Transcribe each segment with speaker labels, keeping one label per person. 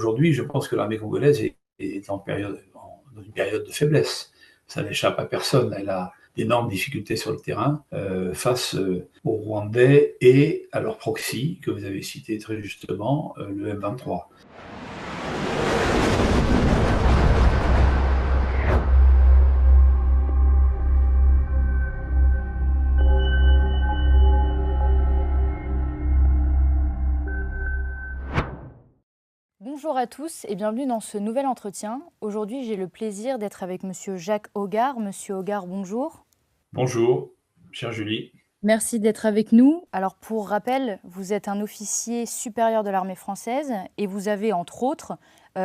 Speaker 1: aujourd'hui, je pense que l'armée congolaise est dans une période de faiblesse. Ça n'échappe à personne. Elle a d'énormes difficultés sur le terrain face aux Rwandais et à leur proxy, que vous avez cité très justement, le M23.
Speaker 2: Bonjour à tous et bienvenue dans ce nouvel entretien. Aujourd'hui, j'ai le plaisir d'être avec Monsieur Jacques Hogar. Monsieur Hogar, bonjour.
Speaker 1: Bonjour, chère Julie.
Speaker 2: Merci d'être avec nous. Alors, pour rappel, vous êtes un officier supérieur de l'armée française et vous avez, entre autres,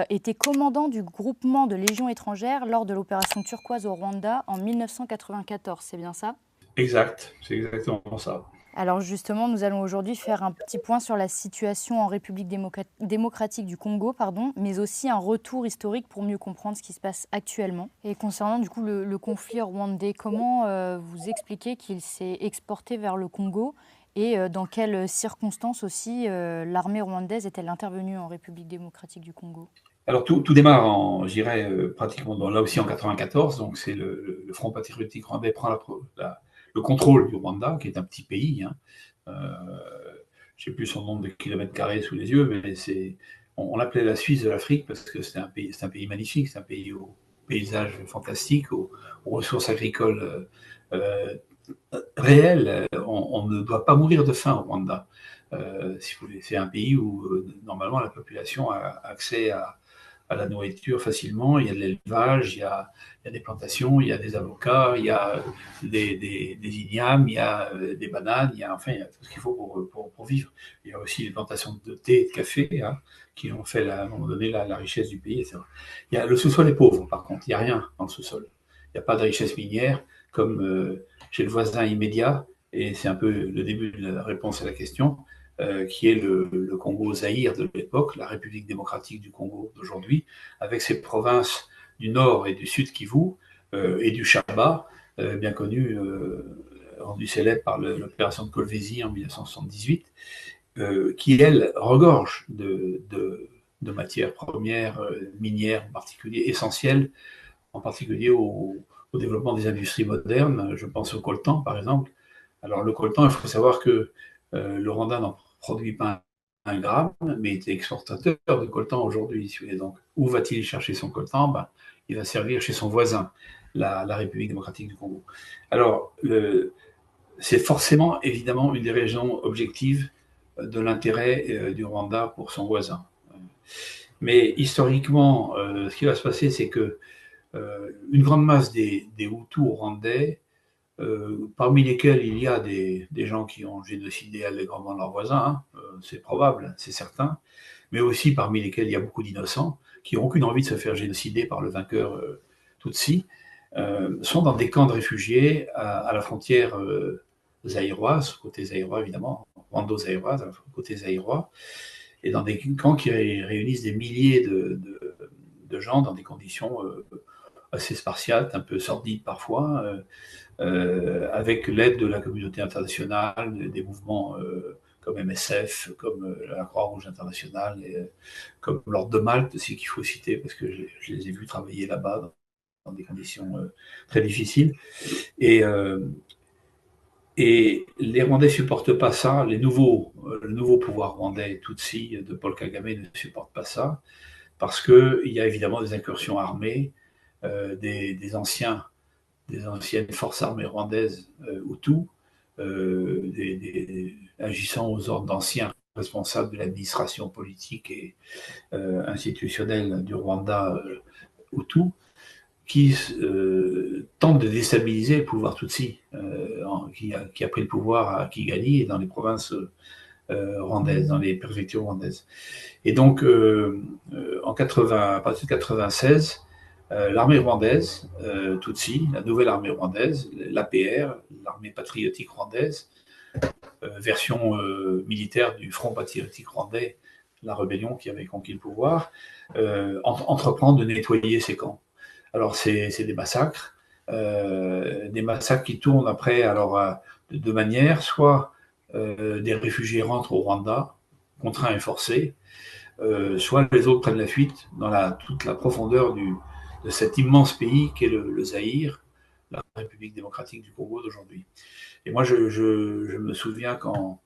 Speaker 2: été commandant du groupement de Légion étrangère lors de l'opération turquoise au Rwanda en 1994. C'est bien ça ?
Speaker 1: Exact, c'est exactement ça.
Speaker 2: Alors justement, nous allons aujourd'hui faire un petit point sur la situation en République démocratique du Congo, mais aussi un retour historique pour mieux comprendre ce qui se passe actuellement. Et concernant du coup le conflit rwandais, comment vous expliquez qu'il s'est exporté vers le Congo et dans quelles circonstances aussi l'armée rwandaise est-elle intervenue en République démocratique du Congo ?
Speaker 1: Alors tout démarre, je dirais, pratiquement là aussi en 94, donc c'est le Front patriotique rwandais prend le contrôle du Rwanda, qui est un petit pays. Je n'ai plus son nombre de kilomètres carrés sous les yeux, mais on l'appelait la Suisse de l'Afrique parce que c'est un pays magnifique, c'est un pays au paysage fantastique, aux ressources agricoles réelles. On ne doit pas mourir de faim au Rwanda. Si vous voulez, c'est un pays où normalement la population a accès à la nourriture facilement. Il y a de l'élevage, il y a des plantations, il y a des avocats, il y a des ignames, il y a des bananes, il y a tout ce qu'il faut pour vivre. Il y a aussi les plantations de thé et de café qui ont fait à un moment donné la richesse du pays. Etc. Le sous-sol est pauvre, par contre, il n'y a rien dans le sous-sol. Il n'y a pas de richesse minière comme chez le voisin immédiat, et c'est un peu le début de la réponse à la question. Qui est le Congo-Zaïre de l'époque, la République démocratique du Congo d'aujourd'hui, avec ses provinces du nord et du sud Kivu et du Chaba, bien connu, rendu célèbre par l'opération de Kolwezi en 1978, qui, elle, regorge de matières premières minières en particulier, essentielles, en particulier au développement des industries modernes. Je pense au coltan, par exemple. Alors le coltan, il faut savoir que le Rwanda n'en produit pas un gramme, mais il est exportateur de coltan aujourd'hui. Donc, où va-t-il chercher son coltan ? Il va servir chez son voisin, la République démocratique du Congo. Alors, c'est forcément, évidemment, une des raisons objectives de l'intérêt du Rwanda pour son voisin. Mais historiquement, ce qui va se passer, c'est que une grande masse des Hutus rwandais, parmi lesquels il y a des gens qui ont génocidé allègrement leurs voisins, c'est probable, c'est certain, mais aussi parmi lesquels il y a beaucoup d'innocents qui n'ont aucune envie de se faire génocider par le vainqueur Tutsi, sont dans des camps de réfugiés à la frontière zaïroise, côté zaïrois évidemment, rwando-zaïroise, côté zaïrois, et dans des camps qui réunissent des milliers de gens dans des conditions assez spartiates, un peu sordides parfois, avec l'aide de la communauté internationale, des mouvements comme MSF, comme la Croix-Rouge internationale, comme l'Ordre de Malte aussi qu'il faut citer, parce que je les ai vus travailler là-bas dans des conditions très difficiles. Et les Rwandais ne supportent pas ça, le nouveau pouvoir rwandais Tutsi de Paul Kagame ne supporte pas ça, parce qu'il y a évidemment des incursions armées, des anciennes forces armées rwandaises Hutus, agissant aux ordres d'anciens responsables de l'administration politique et institutionnelle du Rwanda Hutu, qui tentent de déstabiliser le pouvoir Tutsi, qui a pris le pouvoir à Kigali et dans les provinces rwandaises, dans les préfectures rwandaises. Et donc, à partir de 1996, l'armée rwandaise, Tutsi, la nouvelle armée rwandaise, l'APR, l'armée patriotique rwandaise, version militaire du Front patriotique rwandais, la rébellion qui avait conquis le pouvoir, entreprend de nettoyer ces camps. Alors c'est des massacres qui tournent après de deux manières, soit des réfugiés rentrent au Rwanda, contraints et forcés, soit les autres prennent la fuite dans toute la profondeur de cet immense pays qu'est le Zaïre, la République démocratique du Congo d'aujourd'hui. Et moi, je me souviens quand,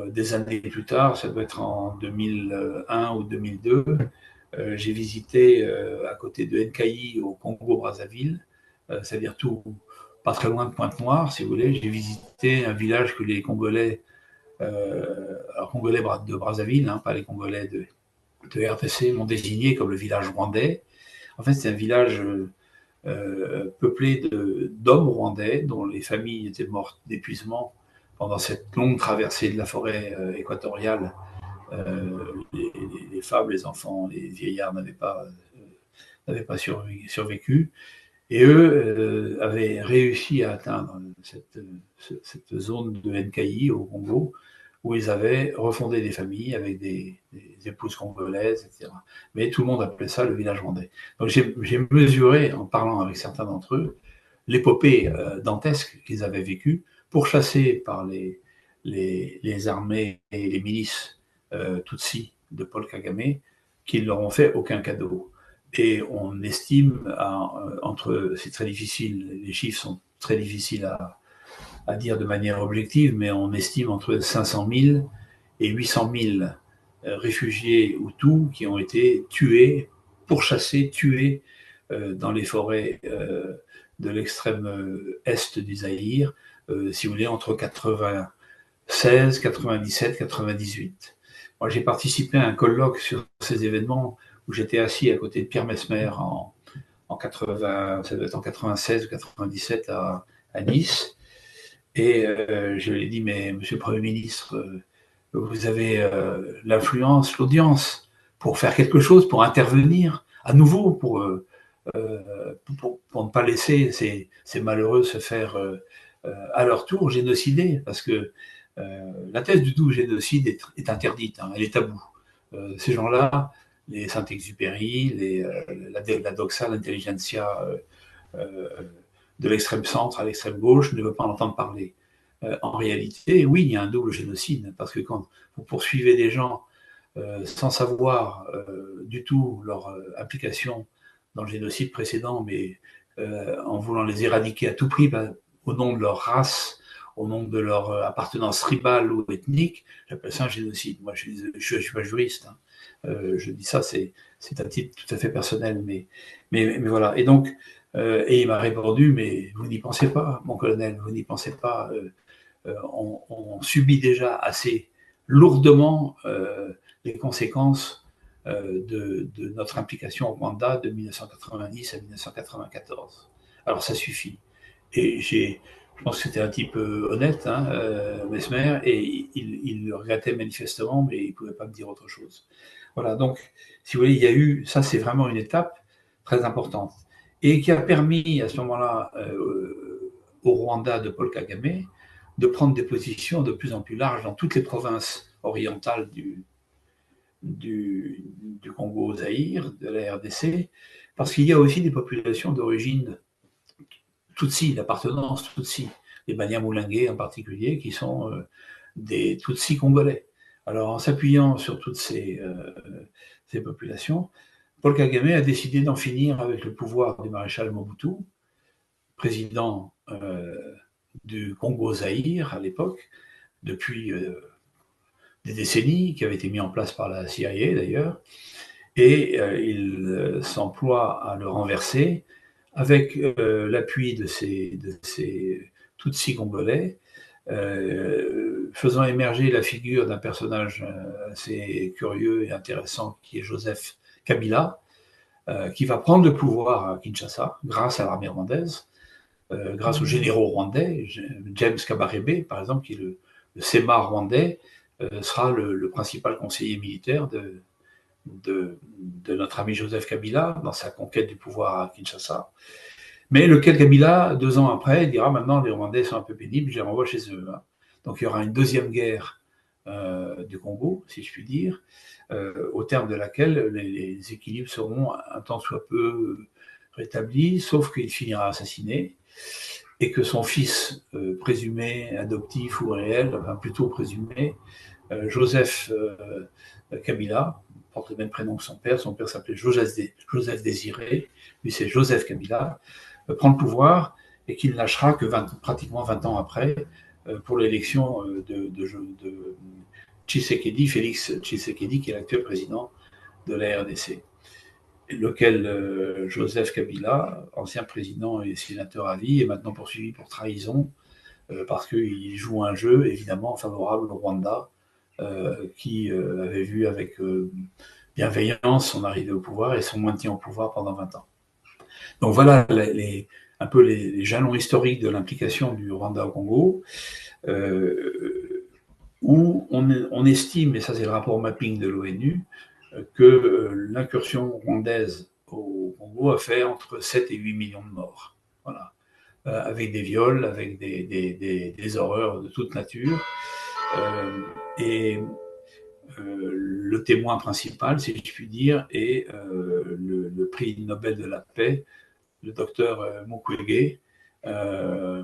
Speaker 1: des années plus tard, ça doit être en 2001 ou 2002, j'ai visité à côté de Nkayi au Congo-Brazzaville, c'est-à-dire tout, pas très loin de Pointe-Noire, si vous voulez. J'ai visité un village que les Congolais, alors Congolais de Brazzaville, hein, pas les Congolais de RDC, m'ont désigné comme le village rwandais. En fait, c'est un village peuplé d'hommes rwandais dont les familles étaient mortes d'épuisement pendant cette longue traversée de la forêt équatoriale. Les femmes, les enfants, les vieillards n'avaient pas survécu. Et eux avaient réussi à atteindre cette zone de Nkayi au Congo, où ils avaient refondé des familles avec des épouses congolaises, etc. Mais tout le monde appelait ça le village rwandais. Donc j'ai mesuré, en parlant avec certains d'entre eux, l'épopée dantesque qu'ils avaient vécue, pourchassés par les armées et les milices Tutsi de Paul Kagame, qui ne leur ont fait aucun cadeau. Et on estime, c'est très difficile, les chiffres sont très difficiles à dire de manière objective, mais on estime entre 500 000 et 800 000 réfugiés Hutus qui ont été tués, pourchassés, tués dans les forêts de l'extrême est du Zaïre, si vous voulez, entre 96, 97, 98. Moi, j'ai participé à un colloque sur ces événements où j'étais assis à côté de Pierre Messmer en 80, ça doit être en 96 ou 97 à Nice. Et je lui ai dit, mais monsieur le Premier ministre, vous avez l'influence, l'audience pour faire quelque chose, pour intervenir à nouveau, pour ne pas laisser ces malheureux se faire à leur tour génocider, parce que la thèse du doux génocide est interdite, hein, elle est taboue. Ces gens-là, les Saint-Exupéry, la doxa, l'intelligentsia de l'extrême centre à l'extrême gauche ne veut pas en entendre parler. En réalité, oui, il y a un double génocide, parce que quand vous poursuivez des gens sans savoir du tout leur implication dans le génocide précédent, mais en voulant les éradiquer à tout prix au nom de leur race, au nom de leur appartenance tribale ou ethnique, j'appelle ça un génocide. Moi, je ne suis pas juriste. Hein. Je dis ça, c'est un titre tout à fait personnel, mais voilà. Et donc, et il m'a répondu, mais vous n'y pensez pas, mon colonel, vous n'y pensez pas. On subit déjà assez lourdement les conséquences de notre implication au Rwanda de 1990 à 1994. Alors ça suffit. Et je pense que c'était un type honnête, hein, Mesmer, et il le regrettait manifestement, mais il ne pouvait pas me dire autre chose. Voilà, donc, si vous voulez, il y a eu, ça c'est vraiment une étape très importante, et qui a permis à ce moment-là au Rwanda de Paul Kagame de prendre des positions de plus en plus larges dans toutes les provinces orientales du Congo-Zaïre, de la RDC, parce qu'il y a aussi des populations d'origine Tutsi, d'appartenance Tutsi, les Banyamulenge en particulier, qui sont des Tutsis congolais. Alors, en s'appuyant sur toutes ces populations, Paul Kagame a décidé d'en finir avec le pouvoir du maréchal Mobutu, président du Congo-Zaïre à l'époque, depuis des décennies, qui avait été mis en place par la CIA d'ailleurs, et il s'emploie à le renverser avec l'appui de ces Tutsis congolais, faisant émerger la figure d'un personnage assez curieux et intéressant qui est Joseph Kabila, qui va prendre le pouvoir à Kinshasa grâce à l'armée rwandaise, grâce aux généraux rwandais. James Kabarebe, par exemple, qui est le SEMA rwandais, sera le principal conseiller militaire de notre ami Joseph Kabila dans sa conquête du pouvoir à Kinshasa. Mais lequel Kabila, 2 ans après, dira maintenant les Rwandais sont un peu pénibles, je les renvoie chez eux. Hein. Donc il y aura une deuxième guerre du Congo, si je puis dire, au terme de laquelle les équilibres seront un tant soit peu rétablis, sauf qu'il finira assassiné, et que son fils présumé, adoptif ou réel, enfin plutôt présumé, Joseph Kabila, porte le même prénom que son père. Son père s'appelait Joseph Désiré, lui c'est Joseph Kabila, prend le pouvoir et qu'il lâchera que pratiquement 20 ans après pour l'élection de Tshisekedi, Félix Tshisekedi, qui est l'actuel président de la RDC, lequel Joseph Kabila, ancien président et sénateur à vie, est maintenant poursuivi pour trahison parce qu'il joue un jeu évidemment favorable au Rwanda, qui avait vu avec bienveillance son arrivée au pouvoir et son maintien au pouvoir pendant 20 ans. Donc voilà un peu les jalons historiques de l'implication du Rwanda au Congo, où on estime, et ça c'est le rapport mapping de l'ONU, que l'incursion rwandaise au Congo a fait entre 7 et 8 millions de morts. Voilà. Avec des viols, avec des horreurs de toute nature. Et le témoin principal, si je puis dire, est le prix Nobel de la paix, le docteur Mukwege,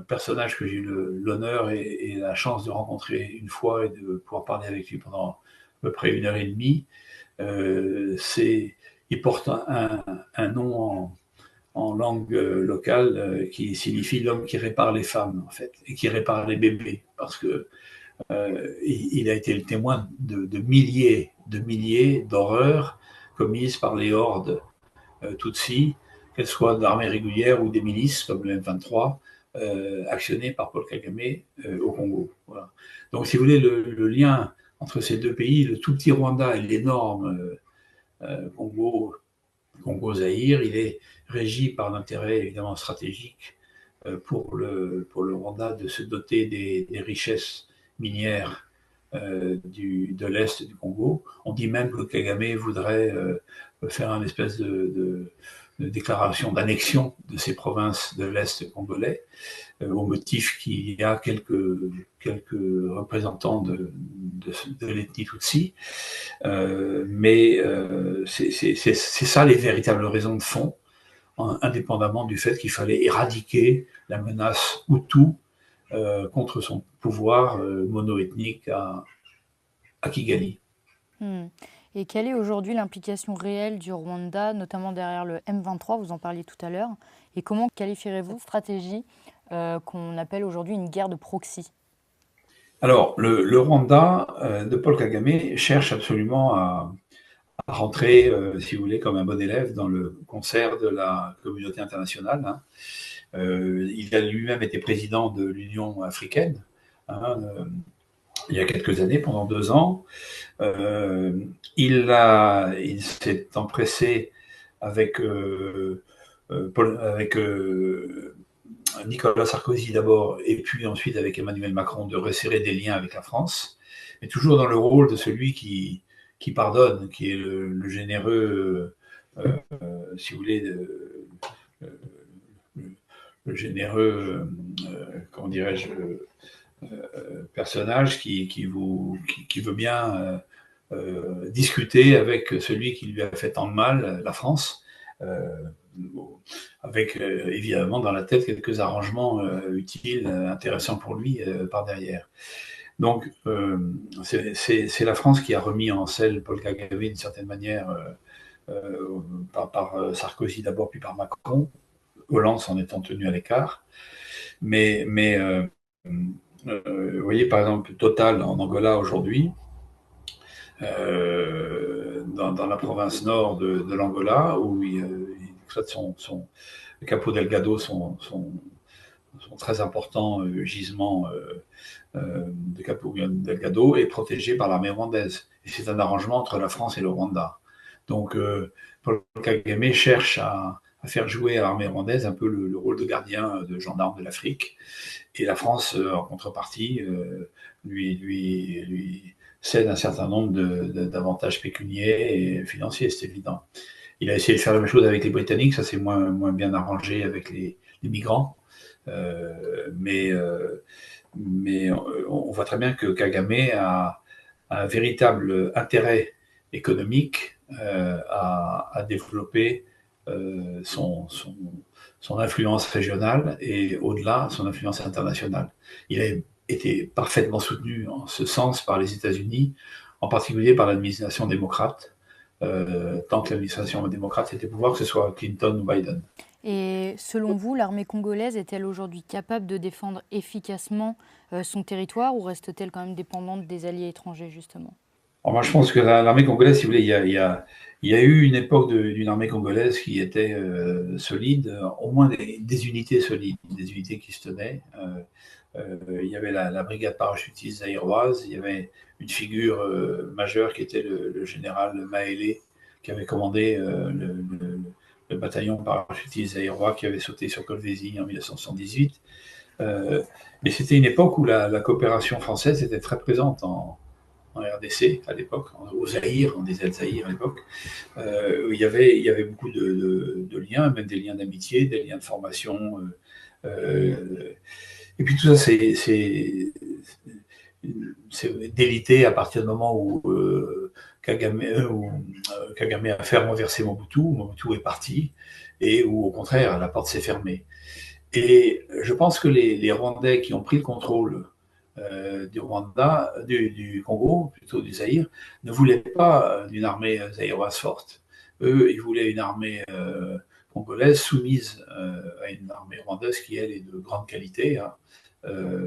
Speaker 1: personnage que j'ai eu l'honneur et la chance de rencontrer une fois et de pouvoir parler avec lui pendant à peu près 1 heure et demie. Il porte un nom en langue locale qui signifie l'homme qui répare les femmes, en fait, et qui répare les bébés, parce que il a été le témoin de milliers d'horreurs commises par les hordes Tutsis, qu'elles soient d'armées régulières ou des milices, comme le M23, actionnées par Paul Kagame au Congo. Voilà. Donc, si vous voulez, le lien entre ces deux pays, le tout petit Rwanda et l'énorme Congo-Zaïre, il est régi par l'intérêt évidemment stratégique pour le Rwanda de se doter des richesses minières de l'Est du Congo. On dit même que Kagame voudrait faire une espèce de déclaration d'annexion de ces provinces de l'Est congolais, au motif qu'il y a quelques représentants de l'ethnie Tutsi. Mais c'est ça les véritables raisons de fond, indépendamment du fait qu'il fallait éradiquer la menace Hutu contre son pouvoir monoethnique à Kigali.
Speaker 2: Et quelle est aujourd'hui l'implication réelle du Rwanda, notamment derrière le M23, vous en parliez tout à l'heure, et comment qualifierez-vous cette stratégie qu'on appelle aujourd'hui une guerre de proxy?
Speaker 1: Alors, le Rwanda de Paul Kagame cherche absolument à rentrer, si vous voulez, comme un bon élève dans le concert de la communauté internationale. Hein. Il a lui-même été président de l'Union africaine, hein, il y a quelques années, pendant 2 ans. Il s'est empressé avec Nicolas Sarkozy d'abord, et puis ensuite avec Emmanuel Macron, de resserrer des liens avec la France, mais toujours dans le rôle de celui qui pardonne, qui est le généreux, si vous voulez, le généreux, comment dirais-je, personnage qui veut bien discuter avec celui qui lui a fait tant de mal, la France, avec évidemment dans la tête quelques arrangements utiles, intéressants pour lui par derrière. Donc c'est la France qui a remis en selle Paul Kagame d'une certaine manière, par Sarkozy d'abord, puis par Macron, Hollande s'en étant tenu à l'écart. Mais vous voyez par exemple Total en Angola aujourd'hui, dans la province nord de l'Angola, où il exploite Cabo Delgado, son très important gisement de Cabo Delgado, est protégé par l'armée rwandaise. Et c'est un arrangement entre la France et le Rwanda. Donc Paul Kagame cherche à faire jouer à l'armée rwandaise un peu le rôle de gardien, de gendarme de l'Afrique. Et la France, en contrepartie, lui cède un certain nombre d'avantages pécuniaires et financiers, c'est évident. Il a essayé de faire la même chose avec les Britanniques, ça c'est moins bien arrangé avec les migrants. Mais on voit très bien que Kagame a un véritable intérêt économique à développer son influence régionale et au-delà son influence internationale. Il a été parfaitement soutenu en ce sens par les États-Unis, en particulier par l'administration démocrate, tant que l'administration démocrate était au pouvoir, que ce soit Clinton ou Biden.
Speaker 2: Et selon vous, l'armée congolaise est-elle aujourd'hui capable de défendre efficacement son territoire ou reste-t-elle quand même dépendante des alliés étrangers, justement?
Speaker 1: Alors moi, je pense que l'armée congolaise, si vous voulez, il y a eu une époque d'une armée congolaise qui était solide, au moins des unités solides, des unités qui se tenaient. Il y avait la brigade parachutiste zaïroise, il y avait une figure majeure qui était le général Maélé, qui avait commandé le bataillon parachutiste zaïrois qui avait sauté sur Kolwezi en 1978. Mais c'était une époque où la coopération française était très présente en RDC à l'époque, au Zaïre, on disait le Zaïre à l'époque. Il y avait beaucoup de liens, même des liens d'amitié, des liens de formation. Et puis tout ça, c'est délité à partir du moment où Kagame a fait renverser Mobutu, Mobutu est parti, et où au contraire, la porte s'est fermée. Et je pense que les Rwandais qui ont pris le contrôle du Rwanda, du Congo, plutôt du Zaïre, ne voulaient pas d'une armée zaïroise forte. Eux, ils voulaient une armée congolaise soumise à une armée rwandaise qui, elle, est de grande qualité, hein,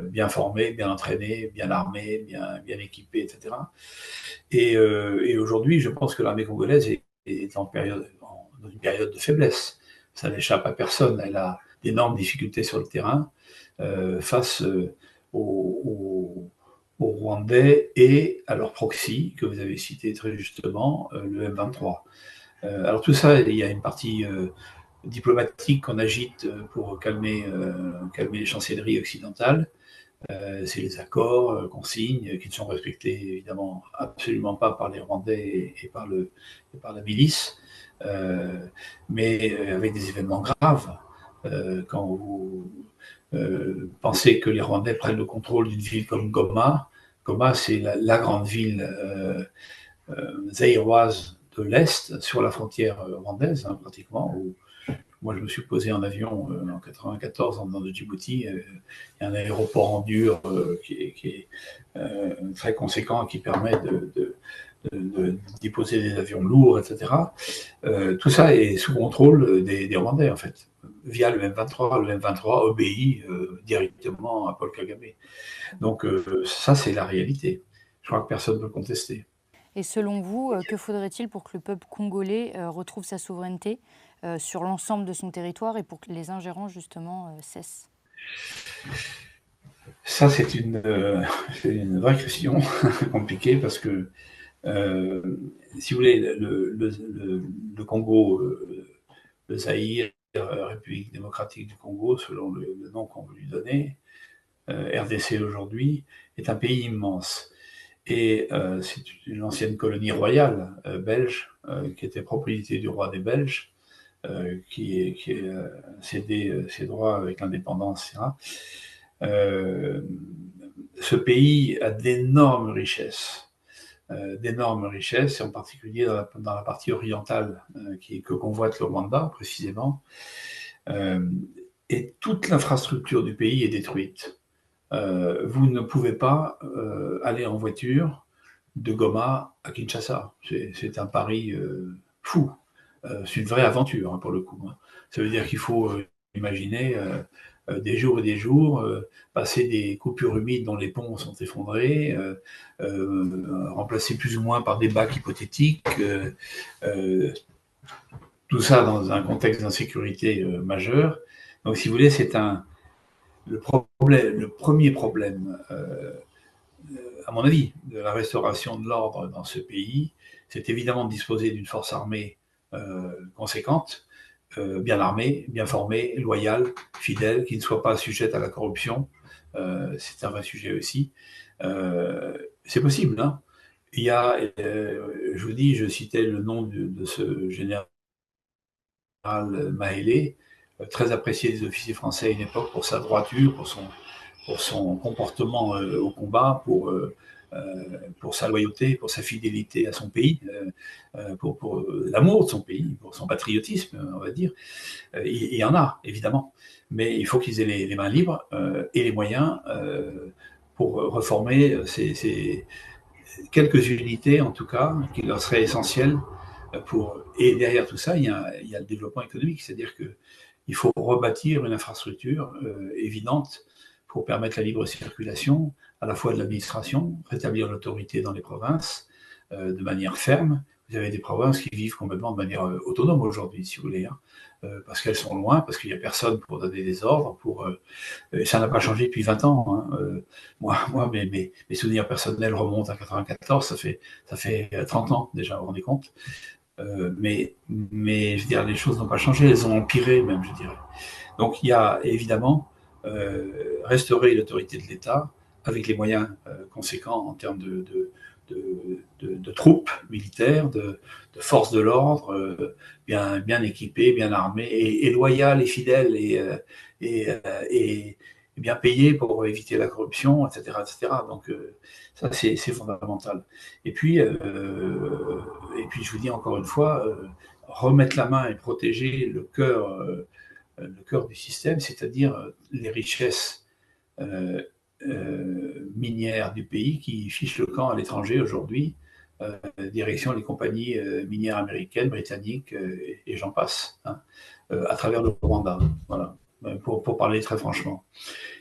Speaker 1: bien formée, bien entraînée, bien armée, bien équipée, etc. Et aujourd'hui, je pense que l'armée congolaise est dans une période de faiblesse. Ça n'échappe à personne. Elle a d'énormes difficultés sur le terrain face aux Rwandais et à leur proxy, que vous avez cité très justement, le M23. Alors tout ça, il y a une partie diplomatique qu'on agite pour calmer les chancelleries occidentales. C'est les accords qu'on signe, qui ne sont respectés évidemment absolument pas par les Rwandais et par la milice, mais avec des événements graves. Quand vous pensez que les Rwandais prennent le contrôle d'une ville comme Goma, Goma c'est la grande ville zaïroise de l'Est, sur la frontière rwandaise, hein, pratiquement, où moi, je me suis posé en avion en 94 en venant de Djibouti. Il y a un aéroport en dur qui est très conséquent et qui permet d'y poser des avions lourds, etc. Tout ça est sous contrôle des Rwandais, en fait, via le M23. Le M23 obéit directement à Paul Kagame. Donc ça, c'est la réalité. Je crois que personne ne peut contester.
Speaker 2: Et selon vous, que faudrait-il pour que le peuple congolais retrouve sa souveraineté sur l'ensemble de son territoire et pour que les ingérences, justement, cessent?
Speaker 1: Ça, c'est une vraie question compliquée parce que, si vous voulez, le Congo, le Zaïre, République démocratique du Congo, selon le nom qu'on veut lui donner, RDC aujourd'hui, est un pays immense. Et c'est une ancienne colonie royale belge qui était propriété du roi des Belges, qui a cédé ses droits avec l'indépendance, etc. Ce pays a d'énormes richesses, et en particulier dans la partie orientale que convoite le Rwanda précisément. Et toute l'infrastructure du pays est détruite. Vous ne pouvez pas aller en voiture de Goma à Kinshasa. C'est un pari fou. C'est une vraie aventure, hein, pour le coup. Hein. Ça veut dire qu'il faut imaginer des jours et des jours, passer des coupures humides dont les ponts sont effondrés, remplacés plus ou moins par des bacs hypothétiques, tout ça dans un contexte d'insécurité majeur. Donc, si vous voulez, c'est le premier problème, à mon avis, de la restauration de l'ordre dans ce pays, c'est évidemment de disposer d'une force armée conséquente, bien armée, bien formée, loyale, fidèle, qui ne soit pas sujette à la corruption. C'est un vrai sujet aussi. C'est possible, hein. Il y a, je vous dis, je citais le nom de ce général Maélé, très apprécié des officiers français à une époque pour sa droiture, pour son comportement au combat, pour sa loyauté, pour sa fidélité à son pays, pour l'amour de son pays, pour son patriotisme, on va dire. Il y en a, évidemment, mais il faut qu'ils aient les mains libres et les moyens pour reformer ces quelques unités, en tout cas, qui leur seraient essentielles Et derrière tout ça, il y a le développement économique, c'est-à-dire qu'il faut rebâtir une infrastructure évidente pour permettre la libre circulation à la fois de l'administration, rétablir l'autorité dans les provinces de manière ferme. Vous avez des provinces qui vivent complètement de manière autonome aujourd'hui, si vous voulez, hein, parce qu'elles sont loin, parce qu'il n'y a personne pour donner des ordres, ça n'a pas changé depuis 20 ans. Hein. Moi mes souvenirs personnels remontent à 94, ça fait 30 ans déjà, vous vous rendez compte. Mais je veux dire, les choses n'ont pas changé, elles ont empiré même, je dirais. Donc il y a évidemment restaurer l'autorité de l'État avec les moyens conséquents en termes de troupes militaires, de forces de l'ordre, bien équipées, bien armées, et loyales et fidèles, et bien payées pour éviter la corruption, etc. etc. Donc ça, c'est fondamental. Et puis, je vous dis encore une fois, remettre la main et protéger le cœur du système, c'est-à-dire les richesses minières du pays qui fichent le camp à l'étranger aujourd'hui, direction les compagnies minières américaines, britanniques, et j'en passe, hein, à travers le Rwanda. Voilà, pour parler très franchement.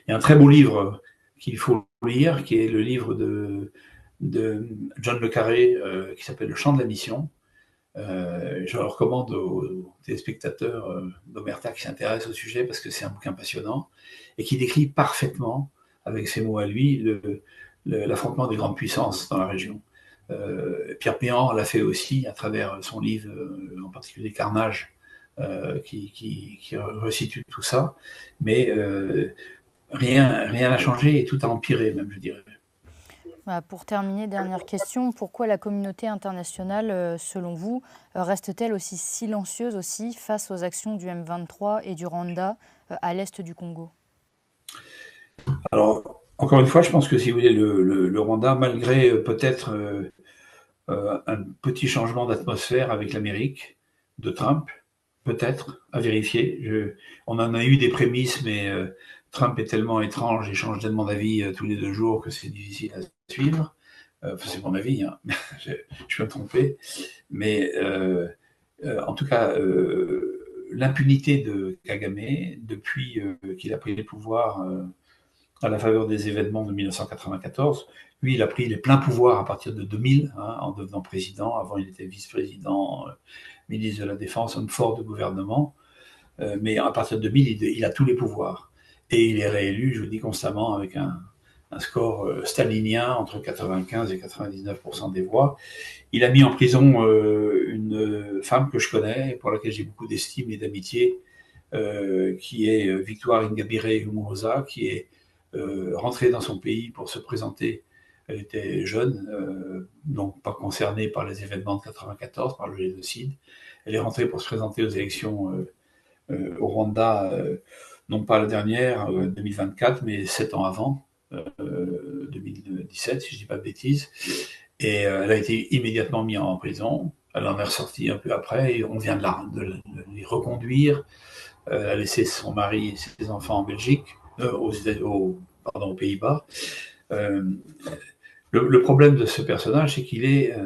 Speaker 1: Il y a un très beau livre qu'il faut lire, qui est le livre de John Le Carré, qui s'appelle Le Champ de la Mission. Je le recommande aux téléspectateurs d'Omerta qui s'intéressent au sujet, parce que c'est un bouquin passionnant et qui décrit parfaitement, avec ses mots à lui, l'affrontement des grandes puissances dans la région. Pierre Péan l'a fait aussi à travers son livre, en particulier Carnage, qui resitue tout ça, mais rien n'a changé et tout a empiré même, je dirais.
Speaker 2: Pour terminer, dernière question, pourquoi la communauté internationale, selon vous, reste-t-elle aussi silencieuse aussi face aux actions du M23 et du Rwanda à l'est du Congo?
Speaker 1: Alors, encore une fois, je pense que si vous voulez, le Rwanda, malgré peut-être un petit changement d'atmosphère avec l'Amérique de Trump, peut-être, à vérifier. On en a eu des prémices, mais Trump est tellement étrange et change tellement d'avis tous les 2 jours que c'est difficile à suivre. C'est mon avis, hein. je peux me tromper. Mais en tout cas, l'impunité de Kagame, depuis qu'il a pris le pouvoir à la faveur des événements de 1994, lui, il a pris les pleins pouvoirs à partir de 2000, hein, en devenant président. Avant, il était vice-président, ministre de la Défense, homme fort de gouvernement. Mais à partir de 2000, il a tous les pouvoirs. Et il est réélu, je vous dis constamment, avec un score stalinien entre 95 et 99% des voix. Il a mis en prison une femme que je connais, pour laquelle j'ai beaucoup d'estime et d'amitié, qui est Victoire Ingabire Umuhoza, qui est rentrée dans son pays pour se présenter. Elle était jeune, donc pas concernée par les événements de 94, par le génocide. Elle est rentrée pour se présenter aux élections au Rwanda, non pas la dernière, 2024, mais 7 ans avant, 2017, si je ne dis pas de bêtises. Et elle a été immédiatement mise en prison. Elle en est ressortie un peu après, et on vient de les reconduire. Elle a laissé son mari et ses enfants en Belgique, aux Pays-Bas. Le problème de ce personnage, c'est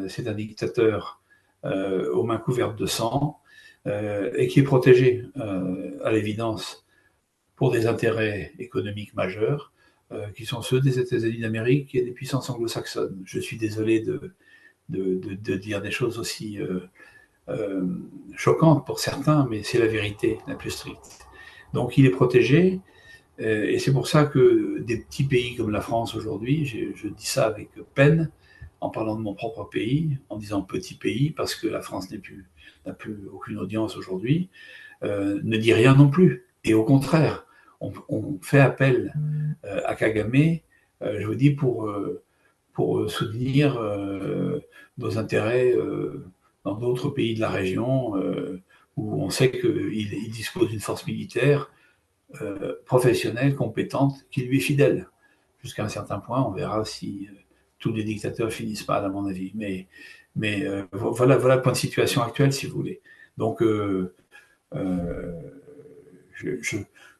Speaker 1: c'est un dictateur aux mains couvertes de sang, et qui est protégé, à l'évidence, pour des intérêts économiques majeurs, qui sont ceux des États-Unis d'Amérique et des puissances anglo-saxonnes. Je suis désolé de dire des choses aussi choquantes pour certains, mais c'est la vérité la plus stricte. Donc il est protégé, et c'est pour ça que des petits pays comme la France aujourd'hui, je dis ça avec peine, en parlant de mon propre pays, en disant petit pays, parce que la France n'a plus aucune audience aujourd'hui, ne dit rien non plus. Et au contraire, on fait appel à Kagame, je vous dis, pour soutenir nos intérêts dans d'autres pays de la région, où on sait qu'il dispose d'une force militaire professionnelle, compétente, qui lui est fidèle. Jusqu'à un certain point, on verra si tous les dictateurs finissent mal, à mon avis. Mais voilà le point de situation actuel, si vous voulez. Donc,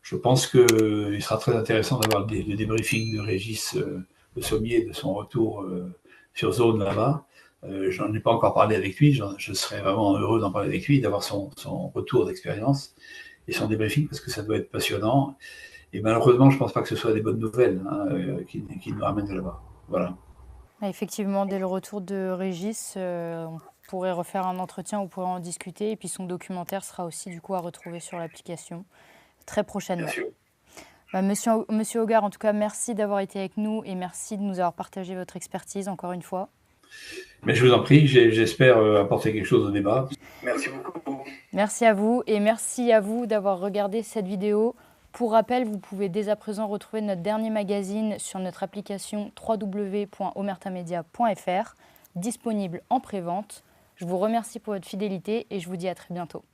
Speaker 1: je pense qu'il sera très intéressant d'avoir le débriefing de Régis Le Sommier de son retour sur zone là-bas, J'en ai pas encore parlé avec lui, je serais vraiment heureux d'en parler avec lui, d'avoir son retour d'expérience et son débriefing, parce que ça doit être passionnant. Et malheureusement, je pense pas que ce soit des bonnes nouvelles qui nous ramènent de là-bas. Voilà.
Speaker 2: Effectivement, dès le retour de Régis, on pourrait refaire un entretien, on pourrait en discuter. Et puis son documentaire sera aussi du coup à retrouver sur l'application très prochainement.
Speaker 1: Bien sûr.
Speaker 2: Monsieur Hogarth, en tout cas, merci d'avoir été avec nous et merci de nous avoir partagé votre expertise encore une fois.
Speaker 1: Mais je vous en prie, j'espère apporter quelque chose au débat. Merci beaucoup.
Speaker 2: Merci à vous et merci à vous d'avoir regardé cette vidéo. Pour rappel, vous pouvez dès à présent retrouver notre dernier magazine sur notre application www.omertamedia.fr, disponible en pré-vente. Je vous remercie pour votre fidélité et je vous dis à très bientôt.